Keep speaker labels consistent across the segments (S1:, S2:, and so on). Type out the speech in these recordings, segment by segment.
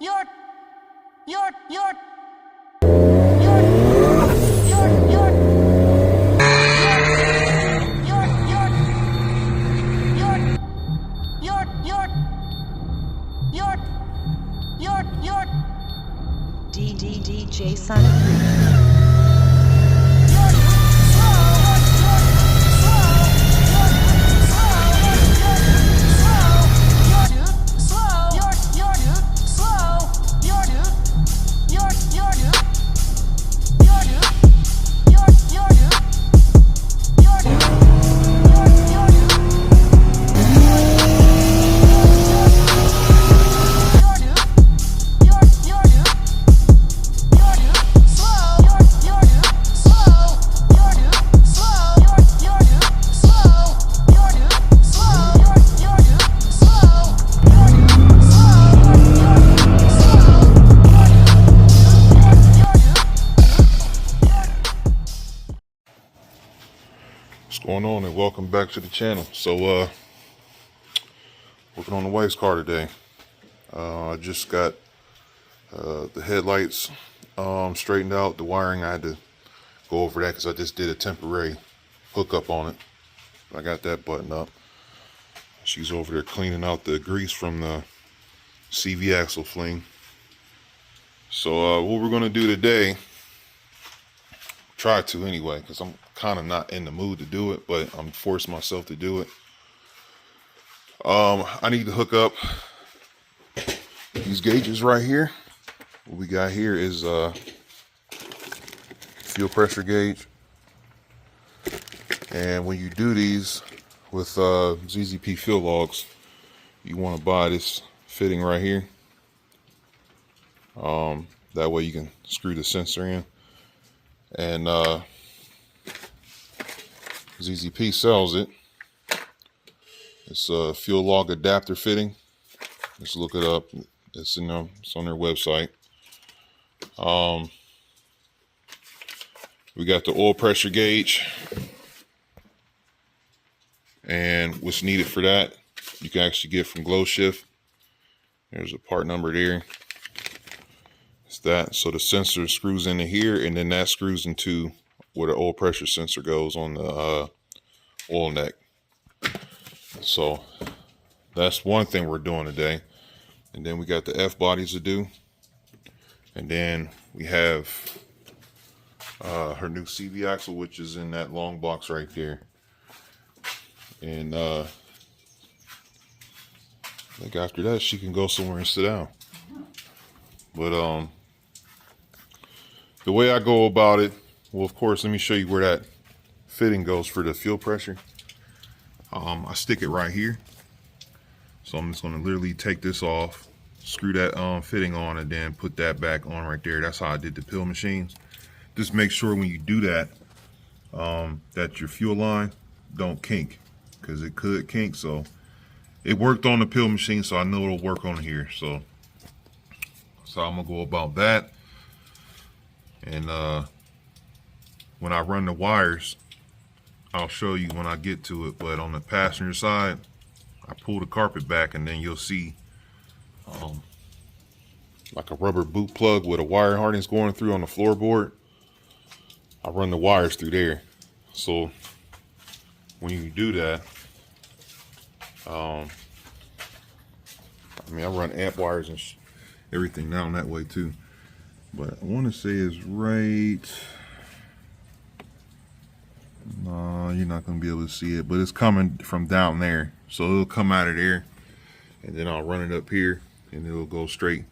S1: You're
S2: DJ Sonic.
S3: What's going on, and welcome back to the channel. So working on the wife's car today. I just got the headlights straightened out. The wiring, I had to go over that because I just did a temporary hookup on it. I got that buttoned up. She's over there cleaning out the grease from the CV axle fling. So what we're going to do today, try to anyway, because I'm kind of not in the mood to do it, but I'm forcing myself to do it. I need to hook up these gauges right here. What we got here is fuel pressure gauge, and when you do these with ZZP fuel logs, you want to buy this fitting right here. That way you can screw the sensor in, and ZZP sells it. It's a fuel log adapter fitting. Just look it up. It's on their website. We got the oil pressure gauge, and what's needed for that, you can actually get from Glow Shift. There's a part number there. It's that. So the sensor screws into here, and then that screws into where the oil pressure sensor goes on the oil neck. So that's one thing we're doing today. And then we got the F bodies to do. And then we have her new CV axle, which is in that long box right there. And I think after that she can go somewhere and sit down. But the way I go about it, well, of course, let me show you where that fitting goes for the fuel pressure. I stick it right here. So I'm just going to literally take this off, screw that fitting on, and then put that back on right there. That's how I did the pill machines. Just make sure when you do that, that your fuel line don't kink, because it could kink. So it worked on the pill machine, so I know it'll work on here. So I'm going to go about that. And when I run the wires, I'll show you when I get to it. But on the passenger side, I pull the carpet back, and then you'll see like a rubber boot plug with a wire harness going through on the floorboard. I run the wires through there. So when you do that, I mean, I run amp wires and everything down that way too. But I want to say it's right. No, you're not going to be able to see it, but it's coming from down there. So it'll come out of there, and then I'll run it up here, and it'll go straight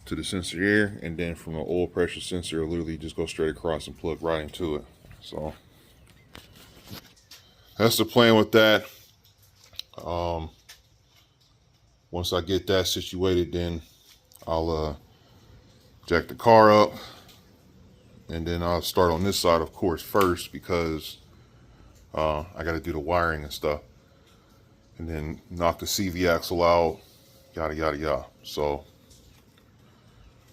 S3: to the sensor here. And then from the oil pressure sensor, it'll literally just go straight across and plug right into it. So that's the plan with that. Once I get that situated, then I'll jack the car up, and then I'll start on this side, of course, first, because I got to do the wiring and stuff, and then knock the CV axle out, yada yada yada. So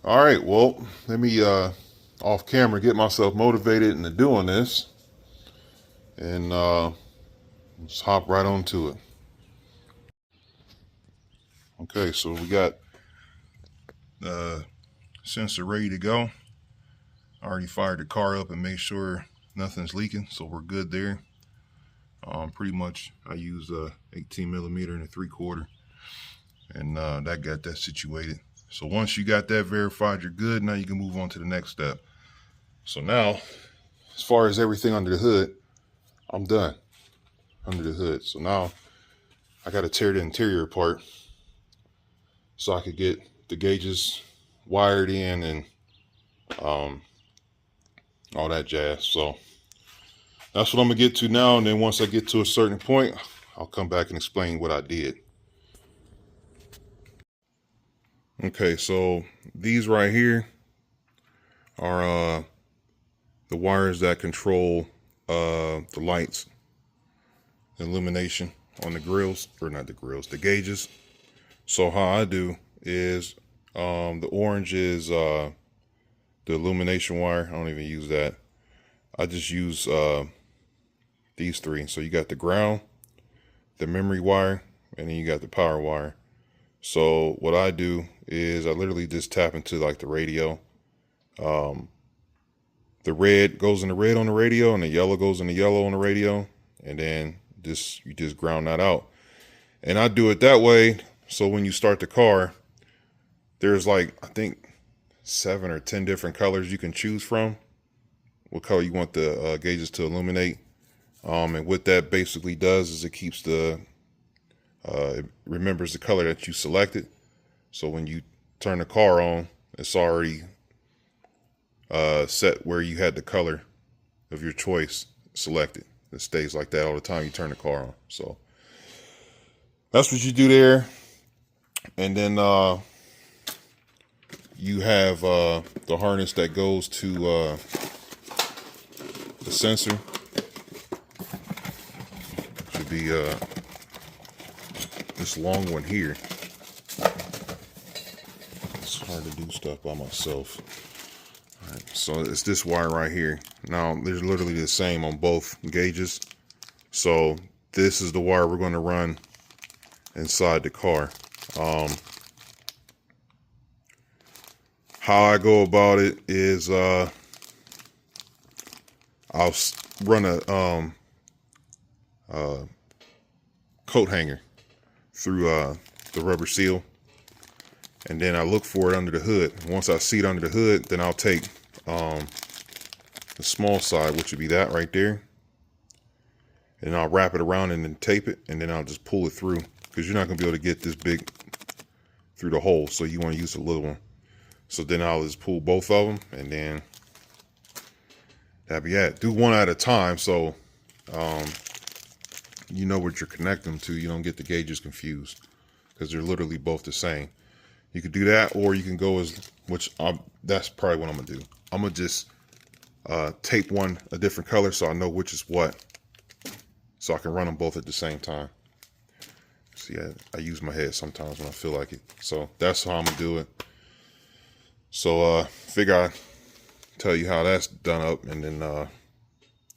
S3: all right, well, let me off camera get myself motivated into doing this, and let's hop right on to it. Okay, so we got the sensor ready to go. I already fired the car up and made sure nothing's leaking, so we're good there. Pretty much I use a 18 millimeter and a 3/4, and that got that situated. So once you got that verified, you're good. Now you can move on to the next step. So now, as far as everything under the hood, I'm done under the hood. So now I got to tear the interior apart so I could get the gauges wired in and all that jazz. So that's what I'm gonna get to now, and then once I get to a certain point, I'll come back and explain what I did. Okay, so these right here are the wires that control the lights, the illumination on the grills, or not the grills, the gauges. So how I do is the orange is the illumination wire. I don't even use that. I just use these three. So you got the ground, the memory wire, and then you got the power wire. So what I do is I literally just tap into like the radio. The red goes in the red on the radio, and the yellow goes in the yellow on the radio, and then you just ground that out. And I do it that way, so when you start the car, there's like, I think 7 or 10 different colors you can choose from, what color you want the gauges to illuminate. And what that basically does is it keeps it remembers the color that you selected. So when you turn the car on, it's already set where you had the color of your choice selected. It stays like that all the time you turn the car on. So that's what you do there. And then you have the harness that goes to the sensor. Should be this long one here. It's hard to do stuff by myself. All right, so it's this wire right here. Now there's literally the same on both gauges. So this is the wire we're going to run inside the car. How I go about it is I'll run a coat hanger through the rubber seal, and then I look for it under the hood. Once I see it under the hood, then I'll take the small side, which would be that right there, and I'll wrap it around and then tape it, and then I'll just pull it through, because you're not going to be able to get this big through the hole, so you want to use a little one. So then I'll just pull both of them, and then that'll be it. Do one at a time, so you know what you're connecting them to. You don't get the gauges confused, because they're literally both the same. You could do that, or you can go that's probably what I'm gonna do. I'm gonna just tape one a different color so I know which is what, so I can run them both at the same time. See, I use my head sometimes when I feel like it. So that's how I'm gonna do it. So figure I'd tell you how that's done up, and then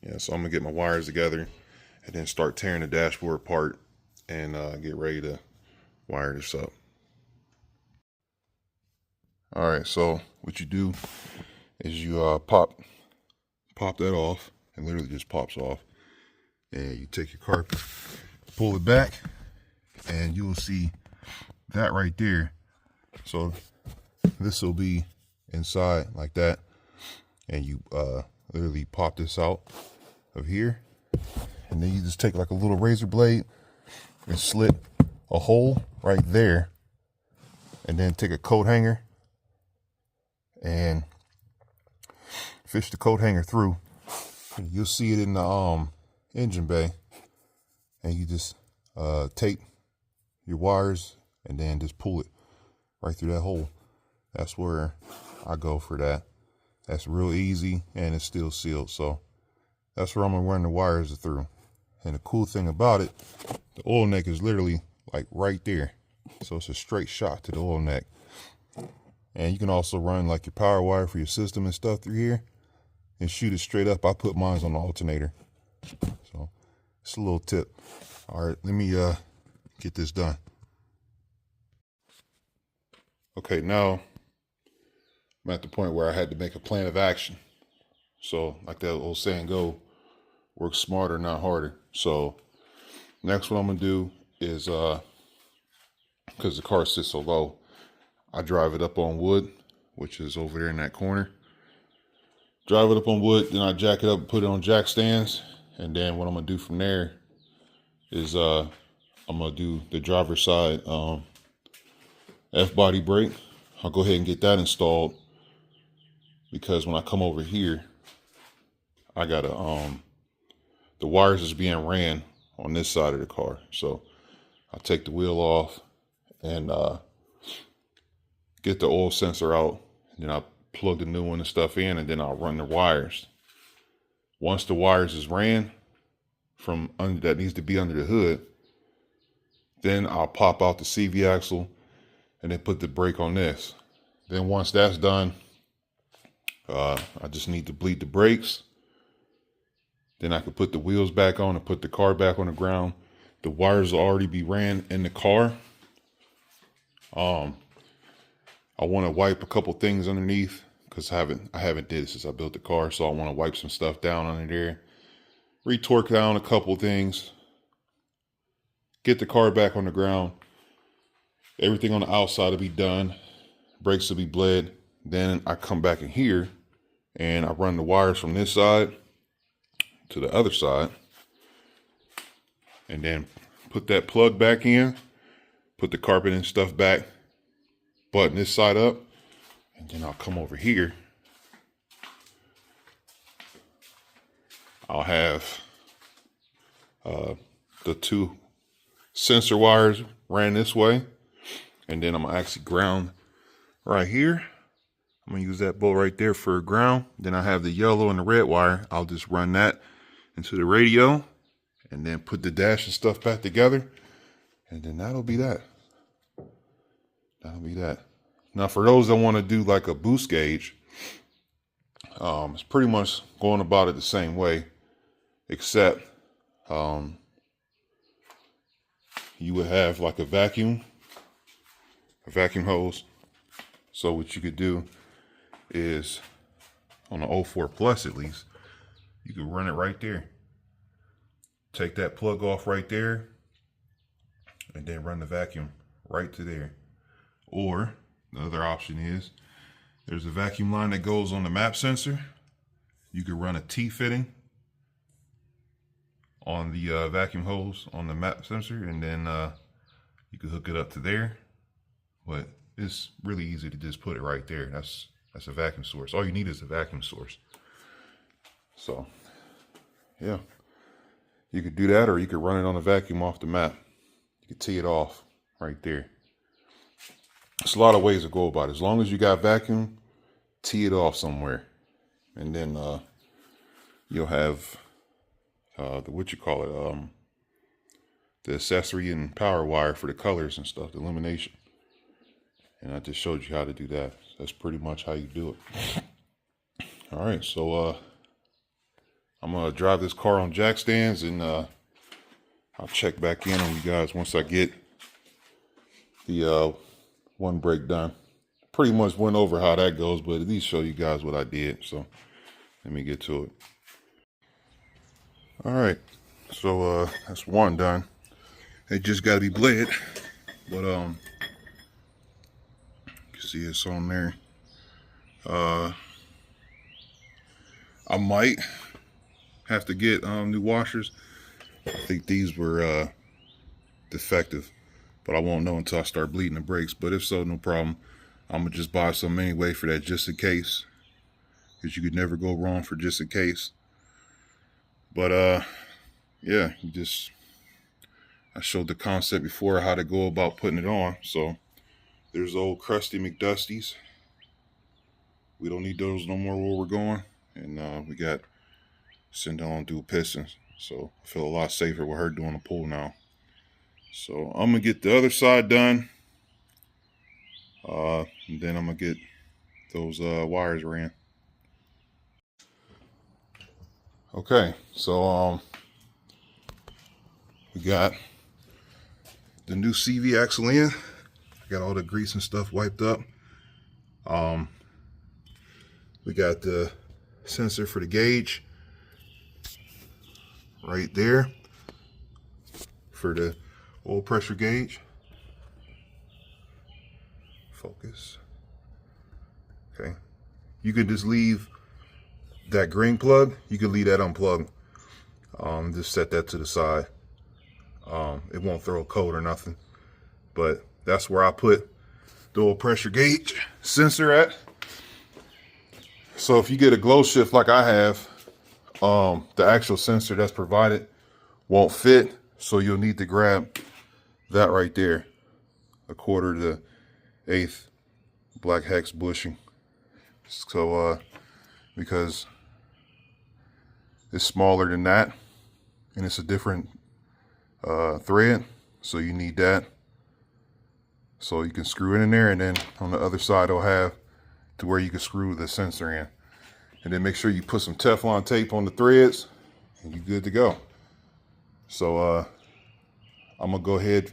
S3: yeah, so I'm gonna get my wires together and then start tearing the dashboard apart and get ready to wire this up. All right, so what you do is you pop that off. It literally just pops off, and you take your car, pull it back, and you will see that right there. So this will be inside like that, and you literally pop this out of here, and then you just take like a little razor blade and slit a hole right there, and then take a coat hanger and fish the coat hanger through. You'll see it in the engine bay, and you just tape your wires and then just pull it right through that hole. That's where I go for that. That's real easy, and it's still sealed. So that's where I'm gonna run the wires through. And the cool thing about it, the oil neck is literally like right there. So it's a straight shot to the oil neck. And you can also run like your power wire for your system and stuff through here and shoot it straight up. I put mine on the alternator. So it's a little tip. All right, let me get this done. Okay, now I'm at the point where I had to make a plan of action. So like that old saying go, work smarter, not harder. So next what I'm gonna do is because the car sits so low, I drive it up on wood, which is over there in that corner. Drive it up on wood, then I jack it up and put it on jack stands. And then what I'm gonna do from there is I'm gonna do the driver's side F-body brake. I'll go ahead and get that installed because when I come over here, I gotta the wires is being ran on this side of the car. So I'll take the wheel off and get the oil sensor out. And then I'll plug the new one and stuff in, and then I'll run the wires. Once the wires is ran from under that needs to be under the hood, then I'll pop out the CV axle and then put the brake on this. Then once that's done, I just need to bleed the brakes. Then I could put the wheels back on and put the car back on the ground. The wires will already be ran in the car. I want to wipe a couple things underneath because I haven't did it since I built the car. So I want to wipe some stuff down under there, retorque down a couple things, get the car back on the ground. Everything on the outside will be done. Brakes will be bled. Then I come back in here and I run the wires from this side to the other side and then put that plug back in, put the carpet and stuff back, button this side up, and then I'll come over here. I'll have the two sensor wires ran this way, and then I'm gonna actually ground right here. I'm gonna use that bolt right there for a ground. Then I have the yellow and the red wire. I'll just run that into the radio and then put the dash and stuff back together. And then that'll be that. That'll be that. Now for those that want to do like a boost gauge, it's pretty much going about it the same way, except you would have like a vacuum hose. So what you could do is on the 04 Plus at least, you could run it right there. Take that plug off right there and then run the vacuum right to there. Or the other option is there's a vacuum line that goes on the map sensor. You could run a T-fitting on the vacuum hose on the map sensor, and then you could hook it up to there. But it's really easy to just put it right there. That's a vacuum source. All you need is a vacuum source. So yeah, you could do that, or you could run it on a vacuum off the map. You could tee it off right there. There's a lot of ways to go about it. As long as you got vacuum, tee it off somewhere, and then you'll have the accessory and power wire for the colors and stuff, the illumination. And I just showed you how to do that. That's pretty much how you do it. All right, so I'm gonna drive this car on jack stands, and I'll check back in on you guys once I get the one brake done. Pretty much went over how that goes, but at least show you guys what I did. So let me get to it. All right, so that's one done. It just got to be bled, but you can see it's on there. I might have to get new washers. I think these were defective, but I won't know until I start bleeding the brakes. But if so, no problem. I'm gonna just buy some anyway for that, just in case, because you could never go wrong for just in case. But yeah, I showed the concept before how to go about putting it on. So there's old crusty McDusties. We don't need those no more where we're going. And we got syndel on dual pistons. So I feel a lot safer with her doing the pull now. So I'm gonna get the other side done. And then I'm gonna get those wires ran. Okay, so we got the new CV axle in. I got all the grease and stuff wiped up. We got the sensor for the gauge right there for the oil pressure gauge. Focus. Okay. You could just leave that green plug, you could leave that unplugged. Just set that to the side. It won't throw a code or nothing. But that's where I put the oil pressure gauge sensor at. So if you get a glow shift like I have, the actual sensor that's provided won't fit. So you'll need to grab that right there, 1/4 to 1/8 black hex bushing. So because it's smaller than that and it's a different thread, so you need that. So you can screw it in there, and then on the other side it'll have to where you can screw the sensor in. And then make sure you put some Teflon tape on the threads and you're good to go. So I'm gonna go ahead,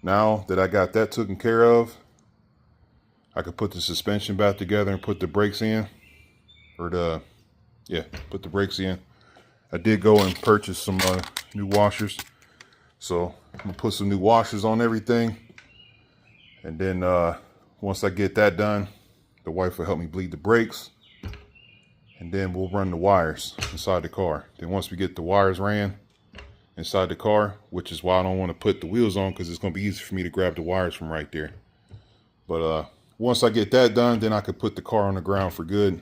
S3: now that I got that taken care of, I could put the suspension back together and put the brakes in, or put the brakes in. I did go and purchase some new washers. So I'm gonna put some new washers on everything. And then once I get that done, the wife will help me bleed the brakes. And then we'll run the wires inside the car. Then once we get the wires ran inside the car, which is why I don't want to put the wheels on, because it's going to be easy for me to grab the wires from right there. But once I get that done, then I could put the car on the ground for good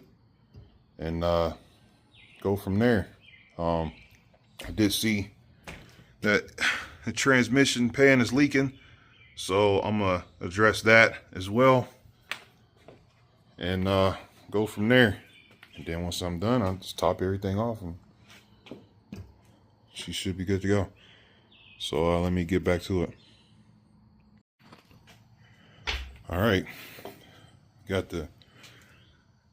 S3: and go from there. I did see that the transmission pan is leaking, so I'm gonna address that as well and go from there. And then once I'm done, I'll just top everything off and she should be good to go. So let me get back to it. All right, got the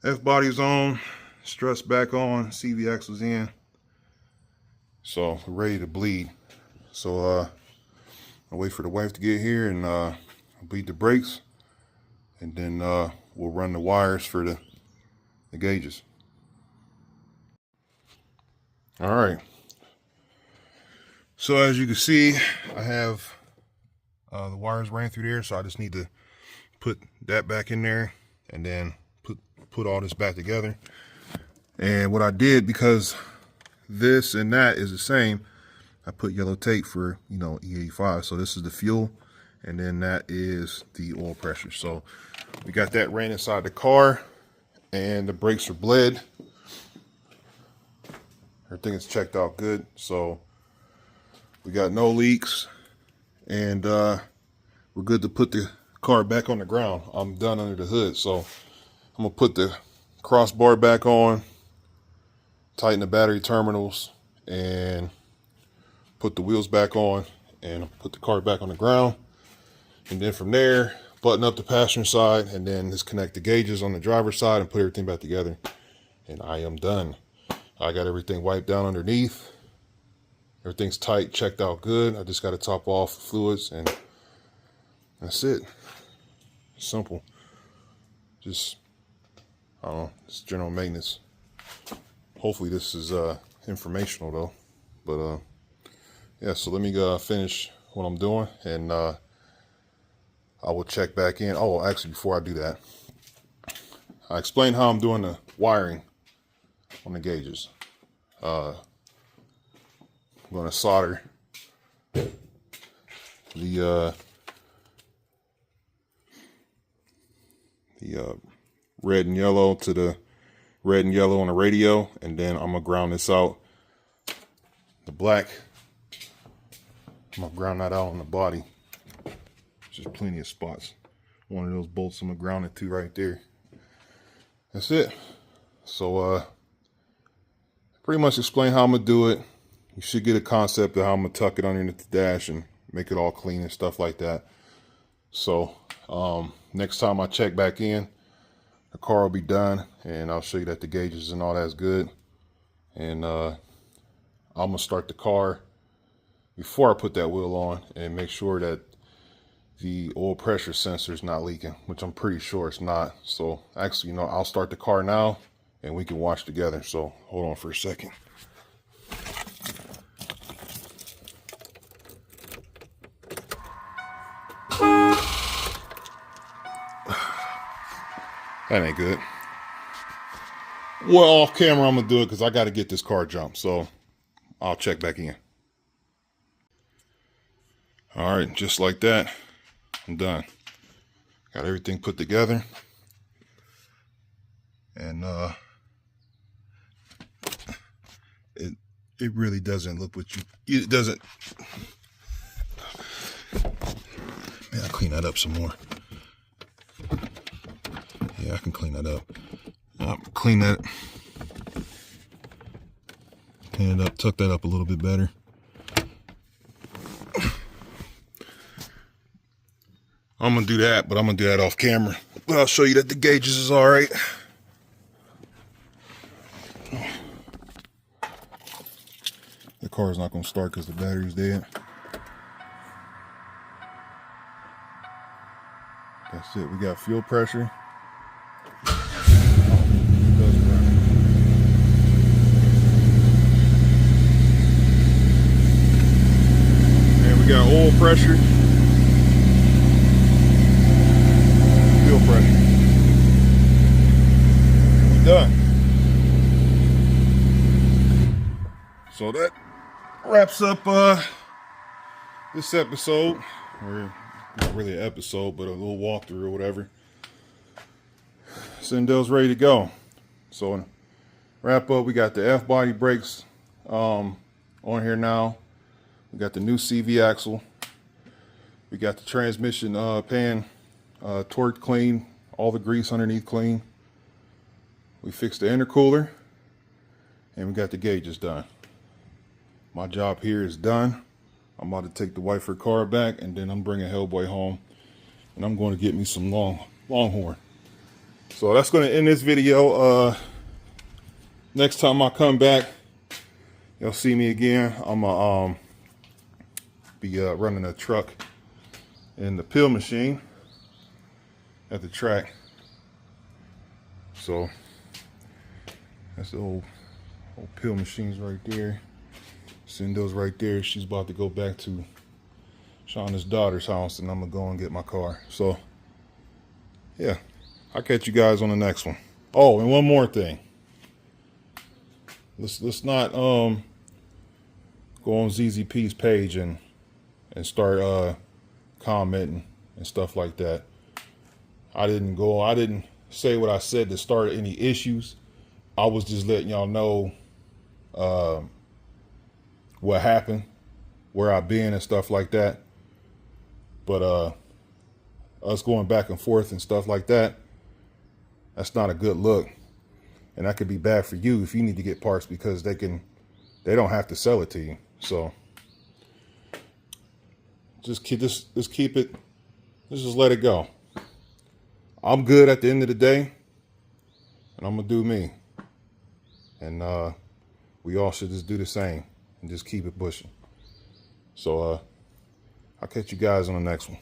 S3: F bodies on, struts back on, CV axles in. So we're ready to bleed. So I'll wait for the wife to get here and bleed the brakes, and then we'll run the wires for the gauges. All right. So as you can see, I have the wires ran through there, so I just need to put that back in there and then put all this back together. And what I did, because this and that is the same, I put yellow tape for, E85. So this is the fuel, and then that is the oil pressure. So we got that ran inside the car, and the brakes are bled. Everything is checked out good. So we got no leaks, and we're good to put the car back on the ground. I'm done under the hood. So I'm gonna put the crossbar back on, tighten the battery terminals, and put the wheels back on, and put the car back on the ground. And then from there, button up the passenger side, and then disconnect the gauges on the driver's side and put everything back together. And I am done. I got everything wiped down underneath. Everything's tight, checked out good. I just got to top off the fluids, and that's it. Simple. Just, I don't know, it's general maintenance. Hopefully this is informational though. But yeah, so let me finish what I'm doing, and I will check back in. Oh, actually, before I do that, I explained how I'm doing the wiring on the gauges. I'm going to solder the red and yellow to the red and yellow on the radio, and then I'm gonna ground this out. The black, I'm gonna ground that out on the body. There's plenty of spots. One of those bolts I'm gonna ground it to right there. That's it. So pretty much explain how I'm gonna do it. You should get a concept of how I'm gonna tuck it underneath the dash and make it all clean and stuff like that. So next time I check back in, the car will be done, and I'll show you that the gauges and all that's good. And I'm gonna start the car before I put that wheel on and make sure that the oil pressure sensor is not leaking, which I'm pretty sure it's not. So actually, I'll start the car now and we can watch together. So hold on for a second. That ain't good. Well, off camera, I'm gonna do it because I got to get this car jumped. So I'll check back in. All right, just like that, I'm done. Got everything put together. And it really doesn't look what it doesn't. Man, I'll clean that up some more. Yeah, I can clean that up. Clean it up, tuck that up a little bit better. I'm gonna do that, but I'm gonna do that off camera. But I'll show you that the gauges is all right. The car's not gonna start because the battery's dead. That's it. We got fuel pressure. And we got oil pressure. Fuel pressure. We're done. So that wraps up this episode, or not really an episode, but a little walkthrough or whatever. Syndel's ready to go. So in wrap up, we got the F body brakes on here now. We got the new CV axle. We got the transmission pan torque clean, all the grease underneath clean. We fixed the intercooler, and we got the gauges done. My job here is done. I'm about to take the wife her car back, and then I'm bringing Hellboy home, and I'm going to get me some Longhorn. So that's going to end this video. Next time I come back, you'll see me again. I'm gonna be running a truck in the peel machine at the track. So that's the old peel machines right there. Syndel's right there. She's about to go back to Shauna's daughter's house, and I'm gonna go and get my car. So yeah, I'll catch you guys on the next one. Oh, and one more thing. Let's not go on ZZP's page and start commenting and stuff like that. I didn't say what I said to start any issues. I was just letting y'all know what happened, where I've been and stuff like that. But us going back and forth and stuff like that, that's not a good look. And that could be bad for you if you need to get parts, because they don't have to sell it to you. So just keep it, just let it go. I'm good at the end of the day, and I'm gonna do me. And we all should just do the same and just keep it pushing. So I'll catch you guys on the next one.